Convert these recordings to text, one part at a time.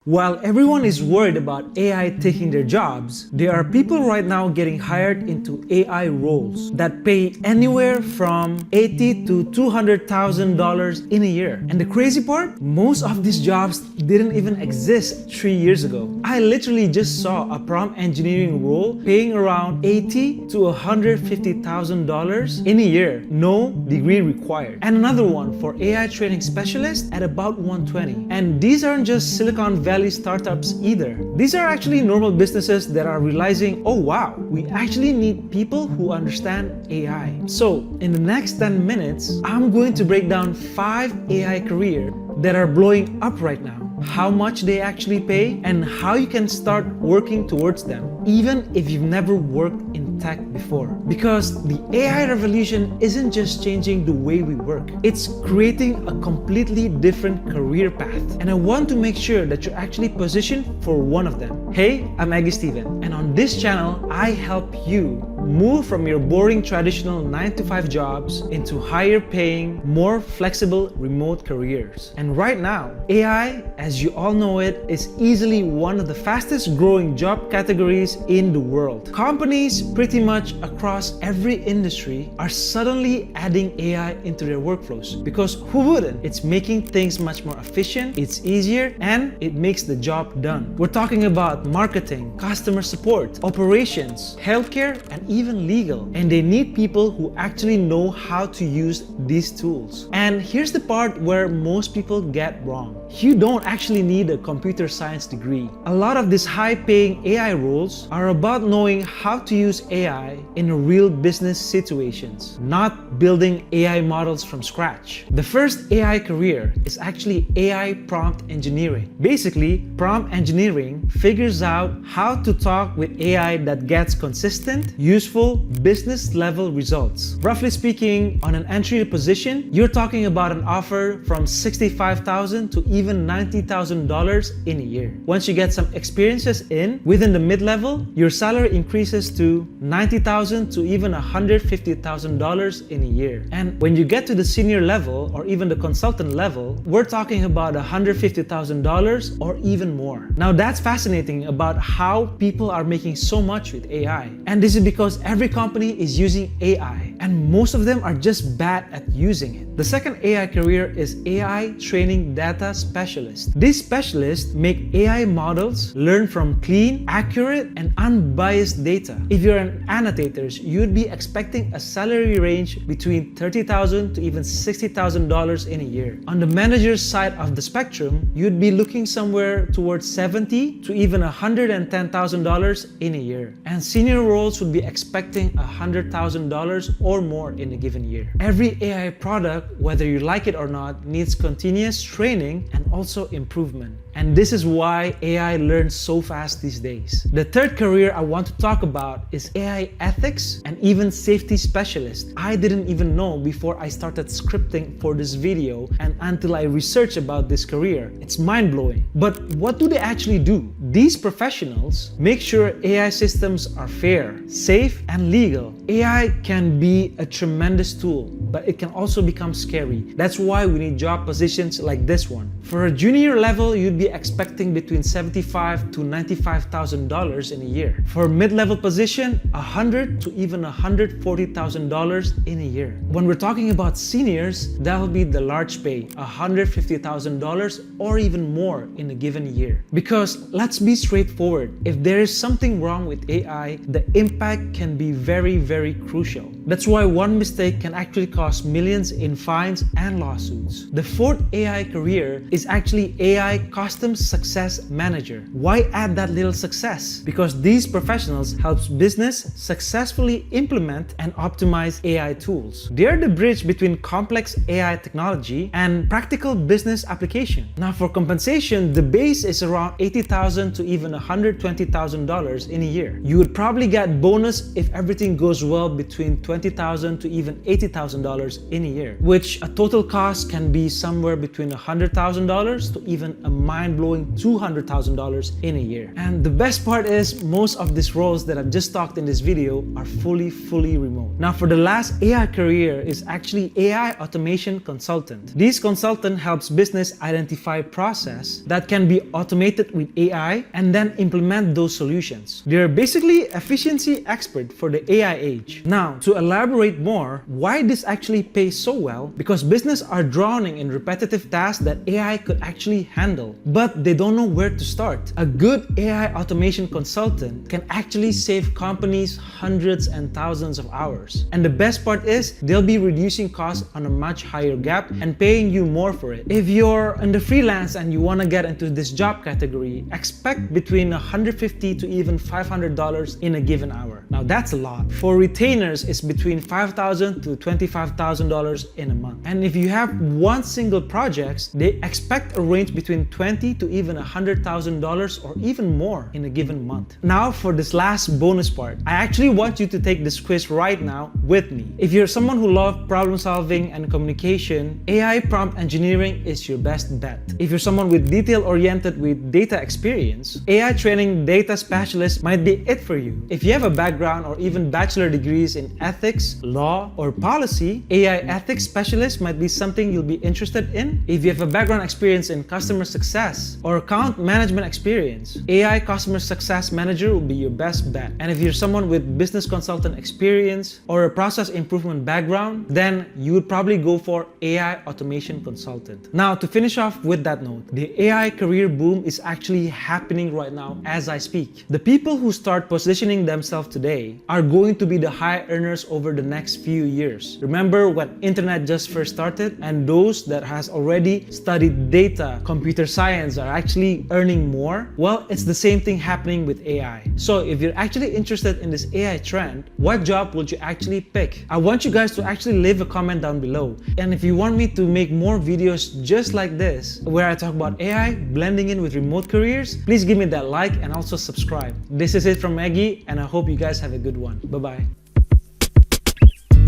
While everyone is worried about AI taking their jobs, there are people right now getting hired into AI roles that pay anywhere from $80,000 to $200,000 in a year. And the crazy part, most of these jobs didn't even exist 3 years ago. I literally just saw a prompt engineering role paying around $80,000 to $150,000 in a year, no degree required. And another one for AI training specialist at about $120,000. And these aren't just Silicon Valley startups either. These are actually normal businesses that are realizing, oh wow, we actually need people who understand AI. So in the next 10 minutes, I'm going to break down 5 AI careers that are blowing up right now, how much they actually pay, and how you can start working towards them, even if you've never worked in tech before. Because the AI revolution isn't just changing the way we work, it's creating a completely different career path. And I want to make sure that you're actually positioned for one of them. Hey, I'm Aggie Steven, and on this channel, I help you move from your boring traditional 9-to-5 jobs into higher paying, more flexible remote careers. And right now, AI, as you all know it, is easily one of the fastest growing job categories in the world. Companies pretty much across every industry are suddenly adding AI into their workflows, because who wouldn't? It's making things much more efficient, it's easier, and it makes the job done. We're talking about marketing, customer support, operations, healthcare, and even legal. And they need people who actually know how to use these tools. And here's the part where most people get wrong. You don't actually need a computer science degree. A lot of these high-paying AI roles are about knowing how to use AI in real business situations, not building AI models from scratch. The first AI career is actually AI prompt engineering. Basically, prompt engineering figures out how to talk with AI that gets consistent, useful, business-level results. Roughly speaking, on an entry position, you're talking about an offer from $65,000 to even $90,000 in a year. Once you get some experiences within the mid-level, your salary increases to $90,000 to even $150,000 in a year. And when you get to the senior level or even the consultant level, we're talking about $150,000 or even more. Now that's fascinating about how people are making so much with AI. And this is because every company is using AI, and most of them are just bad at using it. The second AI career is AI training data specialist. These specialists make AI models learn from clean, accurate, and unbiased data. If you're an annotator, you'd be expecting a salary range between $30,000 to even $60,000 in a year. On the manager's side of the spectrum, you'd be looking somewhere towards $70,000 to even $110,000 in a year. And senior roles would be expecting $100,000 or more in a given year. Every AI product, whether you like it or not, needs continuous training and also improvement. And this is why AI learns so fast these days. The third career I want to talk about is AI ethics and even safety specialist. I didn't even know before I started scripting for this video and until I researched about this career. It's mind-blowing. But what do they actually do? These professionals make sure AI systems are fair, safe, and legal. AI can be a tremendous tool, but it can also become scary. That's why we need job positions like this one. For a junior level, you'd be expecting between $75,000 to $95,000 in a year. For a mid-level position, $100,000 to even $140,000 in a year. When we're talking about seniors, that'll be the large pay, $150,000 or even more in a given year. Because let's be straightforward, if there is something wrong with AI, the impact can be very, very crucial. That's why one mistake can actually cost millions in fines and lawsuits. The fourth AI career is actually AI Custom Success Manager. Why add that little success? Because these professionals help business successfully implement and optimize AI tools. They're the bridge between complex AI technology and practical business application. Now for compensation, the base is around $80,000 to even $120,000 in a year. You would probably get bonus if everything goes well between $20,000 $20,000 to even $80,000 in a year, which a total cost can be somewhere between $100,000 to even a mind-blowing $200,000 in a year. And the best part is most of these roles that I've just talked in this video are fully remote. Now, for the last AI career is actually AI automation consultant. This consultant helps business identify process that can be automated with AI and then implement those solutions. They're basically efficiency expert for the AI age. Now, to elaborate more, why this actually pays so well, because business are drowning in repetitive tasks that AI could actually handle, but they don't know where to start. A good AI automation consultant can actually save companies hundreds and thousands of hours. And the best part is they'll be reducing costs on a much higher gap and paying you more for it. If you're in the freelance and you want to get into this job category, expect between $150 to even $500 in a given hour. Now that's a lot. For retainers, it's between $5,000 to $25,000 in a month. And if you have one single project, they expect a range between $20,000 to even $100,000 or even more in a given month. Now for this last bonus part, I actually want you to take this quiz right now with me. If you're someone who loves problem solving and communication, AI prompt engineering is your best bet. If you're someone with detail-oriented with data experience, AI training data specialist might be it for you. If you have a background or even bachelor degrees in ethics, law, or policy, AI ethics specialist might be something you'll be interested in. If you have a background experience in customer success or account management experience, AI customer success manager will be your best bet. And if you're someone with business consultant experience or a process improvement background, then you would probably go for AI automation consultant. Now, to finish off with that note, the AI career boom is actually happening right now as I speak. The people who start positioning themselves today are going to be the high earners over the next few years. Remember when internet just first started, and those that has already studied data, computer science are actually earning more? Well, it's the same thing happening with AI. So if you're actually interested in this AI trend, what job would you actually pick? I want you guys to actually leave a comment down below. And if you want me to make more videos just like this, where I talk about AI blending in with remote careers, please give me that like and also subscribe. This is it from Maggie, and I hope you guys have a good one. Bye-bye.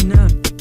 No.